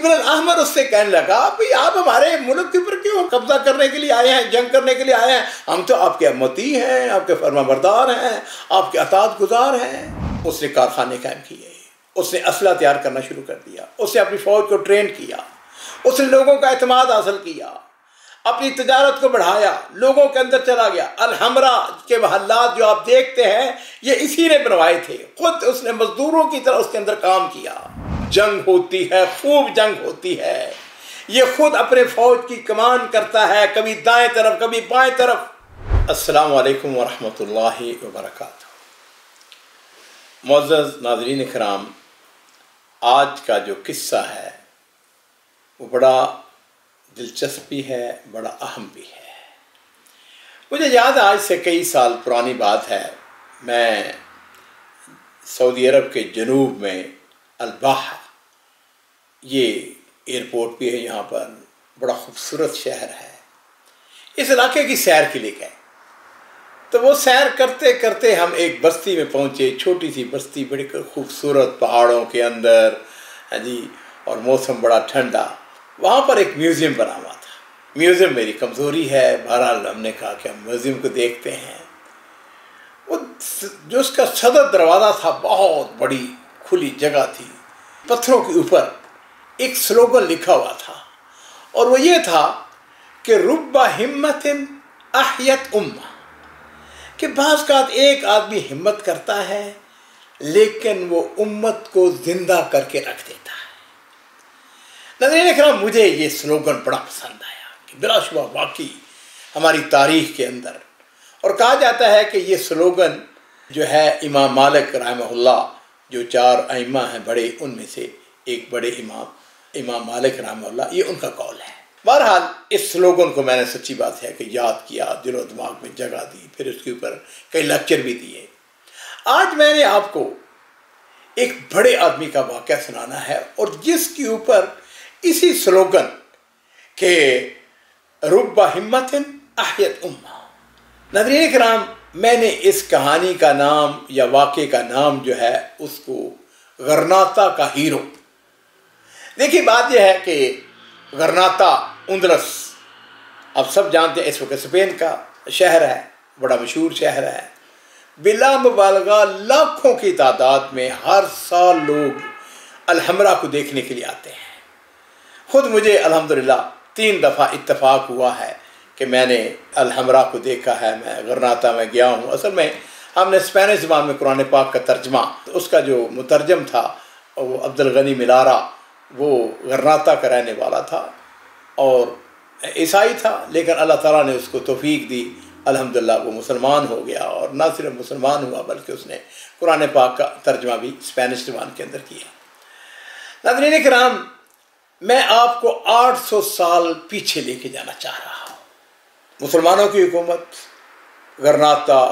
ابن الاحمر اس سے کہنے لگا بھئی آپ ہمارے ملک کے اوپر کیوں قبضہ کرنے کے لیے آئے ہیں، جنگ کرنے کے لیے آئے ہیں؟ ہم تو آپ کے امتی ہیں، آپ کے فرما بردار ہیں، آپ کے اطاعت گزار ہیں۔ اس نے کارخانے قائم کیے، اس نے اسلحہ تیار کرنا شروع کر دیا، اس نے اپنی فوج کو ٹرین کیا، اس نے لوگوں کا اعتماد حاصل کیا، اپنی تجارت کو بڑھایا، لوگوں کے اندر چلا گیا۔ الحمرا کے محلات جو آپ دیکھتے ہیں یہ اسی نے بنوائے تھے، خود اس نے مزدوروں کی طرح اس کے اندر کام کیا۔ جنگ ہوتی ہے، خوب جنگ ہوتی ہے، یہ خود اپنے فوج کی کمان کرتا ہے، کبھی دائیں طرف کبھی بائیں طرف۔ السلام علیکم ورحمۃ اللہ وبرکاتہ۔ معزز ناظرین کرام، آج کا جو قصہ ہے وہ بڑا دلچسپی ہے، بڑا اہم بھی ہے۔ مجھے یاد ہے آج سے کئی سال پرانی بات ہے، میں سعودی عرب کے جنوب میں الباحہ، یہ ایئرپورٹ بھی ہے یہاں پر، بڑا خوبصورت شہر ہے، اس علاقے کی سیر کے لیے گئے۔ تو وہ سیر کرتے کرتے ہم ایک بستی میں پہنچے، چھوٹی سی بستی، بڑی خوبصورت پہاڑوں کے اندر، اور موسم بڑا ٹھنڈا۔ وہاں پر ایک میوزیم بنا ہوا تھا۔ میوزیم میری کمزوری ہے، بہرحال ہم نے کہا کہ ہم میوزیم کو دیکھتے ہیں۔ وہ جو اس کا صدر دروازہ تھا، بہت بڑی کھلی جگہ تھی، پتھروں کے اوپر ایک سلوگن لکھا ہوا تھا، اور وہ یہ تھا کہ رب ہمت احیت امہ، کہ بعض کا ایک آدمی ہمت کرتا ہے لیکن وہ امت کو زندہ کر کے رکھ دیتا ہے۔ ناظرین اکرام، مجھے یہ سلوگن بڑا پسند آیا کہ بلا شبہ واقعی ہماری تاریخ کے اندر، اور کہا جاتا ہے کہ یہ سلوگن جو ہے امام مالک رحمہ اللہ، جو 4 ائمہ ہیں بڑے، ان میں سے ایک بڑے امام مالک رحمہ اللہ، یہ ان کا قول ہے۔ بہرحال اس سلوگن کو میں نے سچی بات ہے کہ یاد کیا، دل و دماغ میں جگہ دی، پھر اس کے اوپر کئی لیکچر بھی دیے۔ آج میں نے آپ کو ایک بڑے آدمی کا واقعہ سنانا ہے، اور جس کے اوپر اسی سلوگن کہ رب ہمت احیت امہ۔ ناظرین کرام، میں نے اس کہانی کا نام یا واقعے کا نام جو ہے اس کو غرناطہ کا ہیرو۔ دیکھیے بات یہ ہے کہ غرناطہ اندلس، آپ سب جانتے ہیں، اس وقت اسپین کا شہر ہے، بڑا مشہور شہر ہے۔ بلا مبالغہ لاکھوں کی تعداد میں ہر سال لوگ الحمرا کو دیکھنے کے لیے آتے ہیں۔ خود مجھے الحمدللہ 3 دفعہ اتفاق ہوا ہے کہ میں نے الحمرا کو دیکھا ہے، میں غرناطہ میں گیا ہوں۔ اصل میں ہم نے اسپینش زبان میں قرآن پاک کا ترجمہ، اس کا جو مترجم تھا وہ عبدالغنی ملارا، وہ غرناطہ کا رہنے والا تھا اور عیسائی تھا، لیکن اللہ تعالیٰ نے اس کو توفیق دی، الحمدللہ وہ مسلمان ہو گیا، اور نہ صرف مسلمان ہوا بلکہ اس نے قرآن پاک کا ترجمہ بھی اسپینش زبان کے اندر کیا۔ ناظرین کرام، میں آپ کو 800 سال پیچھے لے کے جانا چاہ رہا ہوں۔ مسلمانوں کی حکومت غرناطہ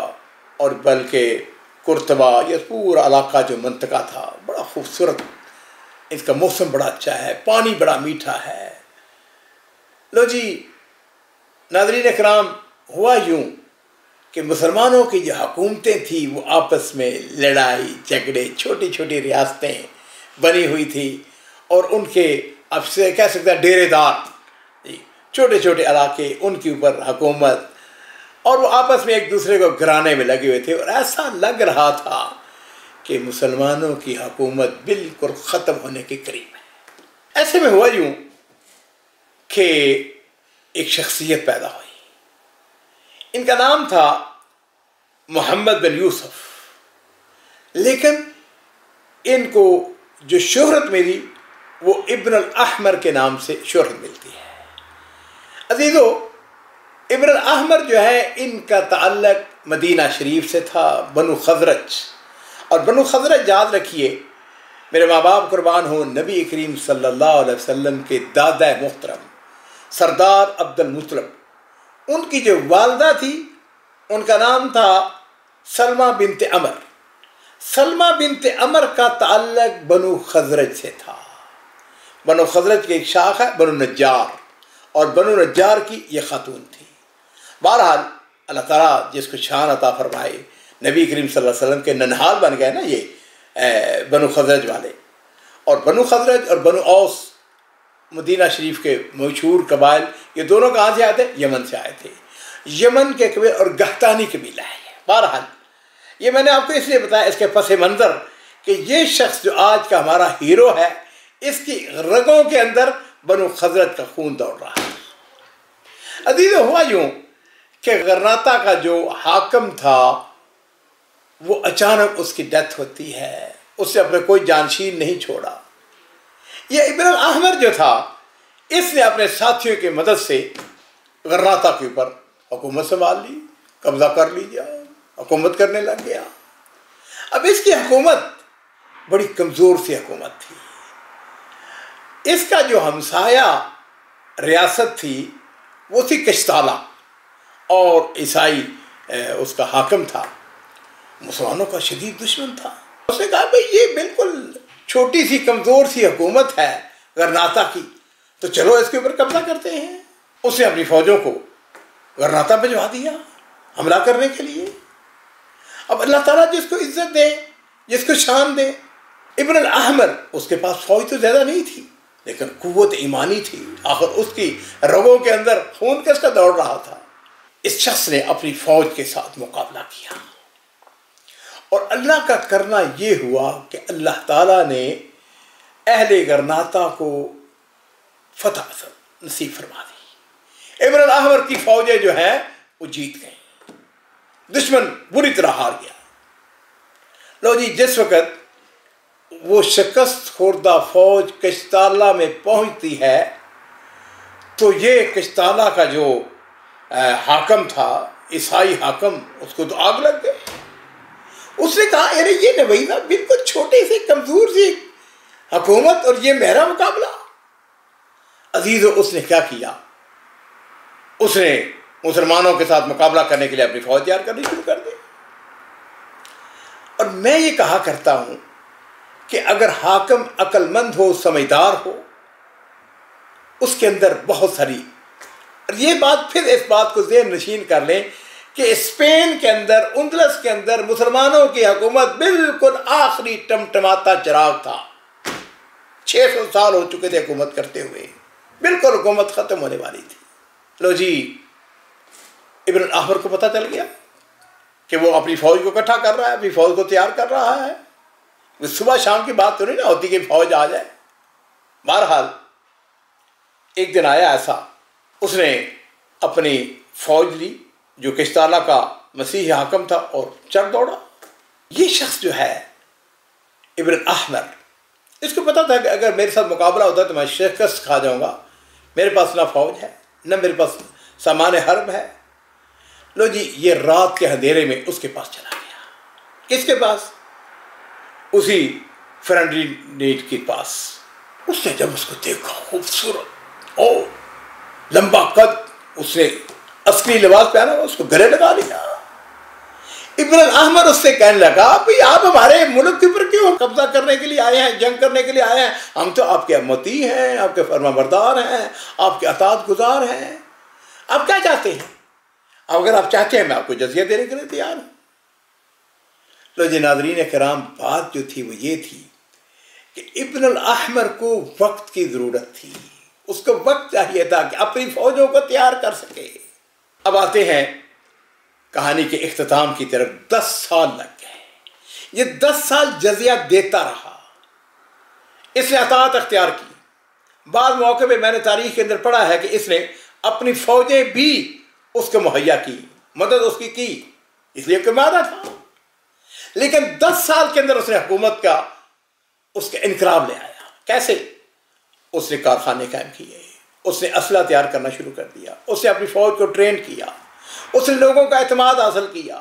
اور بلکہ قرطبہ، یہ پورا علاقہ جو منطقہ تھا، بڑا خوبصورت، اس کا موسم بڑا اچھا ہے، پانی بڑا میٹھا ہے۔ لو جی ناظرین اکرام، ہوا یوں کہ مسلمانوں کی جو حکومتیں تھیں وہ آپس میں لڑائی جھگڑے، چھوٹی چھوٹی ریاستیں بنی ہوئی تھی، اور ان کے اب سے کہہ سکتے ہیں ڈیرے دار، چھوٹے چھوٹے علاقے، ان کے اوپر حکومت، اور وہ آپس میں ایک دوسرے کو گرانے میں لگے ہوئے تھے، اور ایسا لگ رہا تھا کہ مسلمانوں کی حکومت بالکل ختم ہونے کے قریب ہے۔ ایسے میں ہوا یوں کہ ایک شخصیت پیدا ہوئی، ان کا نام تھا محمد بن یوسف، لیکن ان کو جو شہرت ملی وہ ابن الاحمر کے نام سے شہرت ملتی ہے۔ عزیزو، ابن الاحمر جو ہے ان کا تعلق مدینہ شریف سے تھا، بنو خزرج، اور بنو خزرج یاد رکھیے، میرے ماں باپ قربان ہوں، نبی کریم صلی اللہ علیہ وسلم کے دادا محترم سردار عبد المطلب، ان کی جو والدہ تھی ان کا نام تھا سلمہ بنت عمر۔ سلمہ بنت عمر کا تعلق بنو خزرج سے تھا۔ بنو خزرج کی ایک شاخ ہے بنو نجار، اور بنو نجار کی یہ خاتون تھی۔ بہرحال اللہ تعالیٰ جس کو شان عطا فرمائے، نبی کریم صلی اللہ علیہ وسلم کے ننہال بن گئے نا یہ بنو خزرج والے، اور بنو خزرج اور بنو اوس मदीना शरीफ के मशहूर कबाइल, ये दोनों कहाँ से आए थे? यमन से आए थे। यमन के कबीले और गहतानी कबीला है। बहरहाल ये मैंने आपको इसलिए बताया, इसके पस मंज़र, कि ये शख्स जो आज का हमारा हीरो है, इसकी रगों के अंदर बनु खजरत का खून दौड़ रहा है। अजीज़, हुआ यूँ कि गरनाता का जो हाकम था वो अचानक उसकी डेथ होती है, उससे अपने कोई जानशीन नहीं छोड़ा। ये इब्न अल-अहमर जो था, इसने अपने साथियों की मदद से गरनाता के ऊपर हुकूमत संभाल ली, कब्जा कर लिया, हुकूमत करने लग गया। अब इसकी हुकूमत बड़ी कमज़ोर सी हुकूमत थी। इसका जो हमसाया रियासत थी वो थी किश्ताला, और ईसाई उसका हाकम था, मुसलमानों का शदीद दुश्मन था। उसने कहा भाई ये बिल्कुल छोटी सी कमज़ोर सी हुकूमत है गरनाता की, तो चलो इसके ऊपर कब्जा करते हैं। उसने अपनी फ़ौजों को गरनाता भिजवा दिया हमला करने के लिए। अब अल्लाह ताला जिसको इज्जत दे, जिसको शान दे। इब्न अल-अहमर, उसके पास फ़ौज तो ज़्यादा नहीं थी, लेकिन कुव्वत ईमानी थी। आखिर उसकी रगों के अंदर खून किसका दौड़ रहा था। इस शख्स ने अपनी फ़ौज के साथ मुकाबला किया, और अल्लाह का करना ये हुआ कि अल्लाह ताला ने अहले गरनाता को फतह नसीब फरमा दी। इब्न अल-अहमर की फ़ौजें जो हैं वो जीत गई, दुश्मन बुरी तरह हार गया। लो जी, जिस वक़्त वो शिकस्त खुर्दा फ़ौज किश्ताला में पहुंचती है, तो ये किश्ताला का जो हाकम था, ईसाई हाकम, उसको तो आग लग गई। उसने कहा अरे ये नबीना बिल्कुल छोटे से कमज़ोर सी हुकूमत, और ये मेरा मुकाबला। अजीज़ो, उसने क्या किया? उसने मुसलमानों के साथ मुकाबला करने के लिए अपनी फ़ौज तैयार करनी शुरू कर दी। और मैं ये कहा करता हूँ कि अगर हाकम अक्लमंद हो, समझदार हो, उसके अंदर बहुत सारी, और ये बात फिर इस बात को ज़हन नशीन कर लें कि स्पेन के अंदर, उंदलस के अंदर मुसलमानों की हुकूमत बिल्कुल आखिरी टमटमाता चिराग था। 600 साल हो चुके थे हुकूमत करते हुए, बिल्कुल हुकूमत ख़त्म होने वाली थी। लो जी, इब्न अल-अहमर को पता चल गया कि वो अपनी फ़ौज को इकट्ठा कर रहा है, अपनी फ़ौज को तैयार कर रहा है। सुबह शाम की बात तो नहीं ना होती कि फ़ौज आ जाए। बहरहाल एक दिन आया ऐसा, उसने अपनी फ़ौज ली जो किश्ताला का मसीही हाकम था, और चढ़ दौड़ा। ये शख्स जो है इब्न अल-अहमर, इसको पता था कि अगर मेरे साथ मुकाबला होता है तो मैं शिकस्त खा जाऊँगा। मेरे पास ना फ़ौज है, न मेरे पास सामान हर्ब है। लो जी, ये रात के अंधेरे में उसके पास चला गया। किसके पास? उसी फ्रेंडली नीड के पास। उसने जब उसको देखा, खूबसूरत, ओ लंबा कद, उसने अस्करी लिबास पहना, उसको गले लगा लिया। इब्न अल-अहमर उससे कहने लगा भाई आप हमारे मुल्क के ऊपर क्यों कब्जा करने के लिए आए हैं, जंग करने के लिए आए हैं? हम तो आपके अम्मती हैं, आपके फरमाबरदार हैं, आपके अतात गुजार हैं। आप क्या चाहते हैं? अगर आप चाहते हैं मैं आपको जज़िया देने के लिए तैयार हूँ। लो जी नाज़रीन किराम, बात जो थी वो ये थी कि इब्न अल-अहमर को वक्त की ज़रूरत थी। उसको वक्त चाहिए था कि अपनी फ़ौजों को तैयार कर सके। अब आते हैं कहानी के इख्तिताम की तरफ। 10 साल लग गए। ये 10 साल जज़िया देता रहा, इसने अतात अख्तियार की। बाद मौके पे मैंने तारीख के अंदर पढ़ा है कि इसने अपनी फ़ौजें भी उसको मुहैया की, मदद उसकी की, इसलिए कमाना था। लेकिन 10 साल के अंदर उसने हुकूमत का उसका इनकलाब ले आया। कैसे? उसने कारखाने कायम किए, उसने असला तैयार करना शुरू कर दिया, उसने अपनी फ़ौज को ट्रेन किया, उसने लोगों का एतमाद हासिल किया,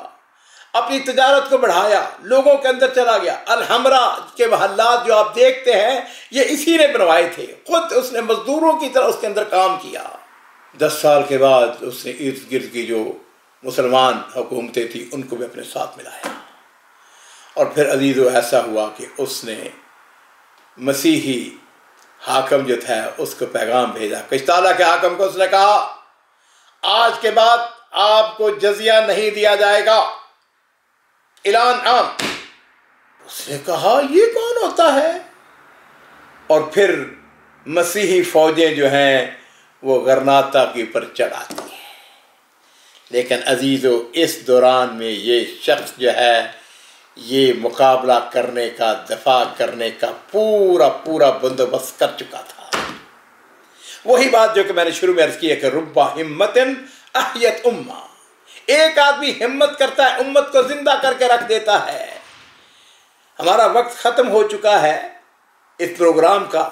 अपनी तजारत को बढ़ाया, लोगों के अंदर चला गया। अल-हमरा के महल्लात जो आप देखते हैं ये इसी ने बनवाए थे, खुद उसने मजदूरों की तरह उसके अंदर काम किया। 10 साल के बाद उसने इर्द गिर्द की जो मुसलमान हुकूमतें थी उनको भी अपने साथ मिलाया। और फिर अजीज़ो ऐसा हुआ कि उसने मसीही हाकम जो था उसको पैगाम भेजा। किश्ताला के हाकम को उसने कहा आज के बाद आपको जजिया नहीं दिया जाएगा, ऐलान आम। उसने कहा ये कौन होता है? और फिर मसीही फ़ौजें जो हैं वो गरनाता के ऊपर चढ़ाती हैं। लेकिन अजीज़ों, इस दौरान में ये शख्स जो है ये मुकाबला करने का, दफा करने का पूरा पूरा बंदोबस्त कर चुका था। वही बात जो कि मैंने शुरू में अर्ज़ की है कि रुब्बा हिम्मतिन अहयत उम्मा, एक आदमी हिम्मत करता है, उम्मत को जिंदा करके रख देता है। हमारा वक्त ख़त्म हो चुका है इस प्रोग्राम का,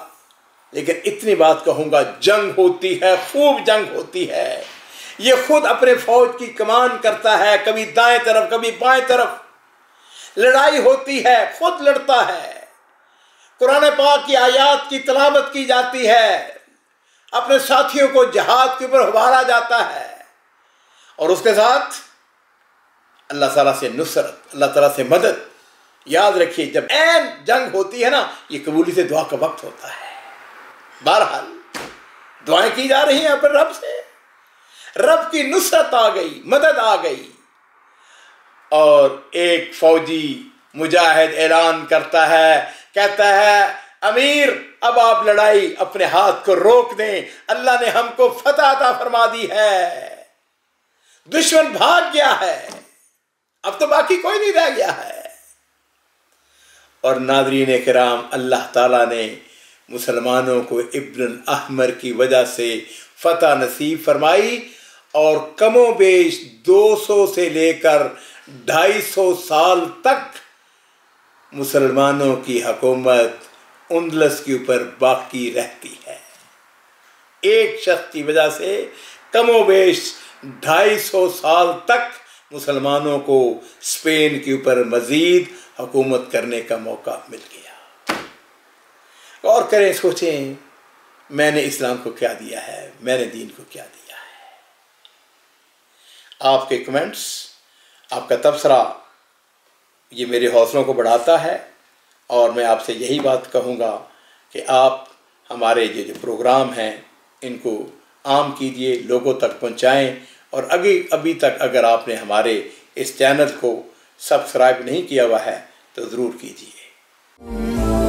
लेकिन इतनी बात कहूँगा, जंग होती है, खूब जंग होती है। ये खुद अपने फौज की कमान करता है, कभी दाएं तरफ कभी बाएं तरफ लड़ाई होती है, खुद लड़ता है। कुरान पाक की आयात की तिलावत की जाती है, अपने साथियों को जहाद के ऊपर उभारा जाता है, और उसके साथ अल्लाह ताला से नुसरत, अल्लाह ताला से मदद। याद रखिए, जब ऐन जंग होती है ना, ये कबूली से दुआ का वक्त होता है। बहरहाल दुआएं की जा रही हैं अपने रब से, रब की नुसरत आ गई, मदद आ गई, और एक फौजी मुजाहिद ऐलान करता है, कहता है, अमीर अब आप लड़ाई अपने हाथ को रोक दें, अल्लाह ने हमको फतह अता फरमा दी है, दुश्मन भाग गया है, अब तो बाकी कोई नहीं रह गया है। और नाज़रीन किराम, अल्लाह ताला ने मुसलमानों को इब्न अहमर की वजह से फतह नसीब फरमाई, और कमो बेश 200 से लेकर 250 साल तक मुसलमानों की हुकूमत उंदलस के ऊपर बाकी रहती है। एक शख्स की वजह से कमो बेश 250 साल तक मुसलमानों को स्पेन के ऊपर मज़ीद हुकूमत करने का मौका मिल गया। गौर करें, सोचें, मैंने इस्लाम को क्या दिया है, मैंने दीन को क्या दिया है। आपके कमेंट्स, आपका तबसरा ये मेरे हौसलों को बढ़ाता है, और मैं आपसे यही बात कहूँगा कि आप हमारे ये जो प्रोग्राम हैं इनको आम कीजिए, लोगों तक पहुँचाएँ, और अभी तक अगर आपने हमारे इस चैनल को सब्सक्राइब नहीं किया हुआ है तो ज़रूर कीजिए।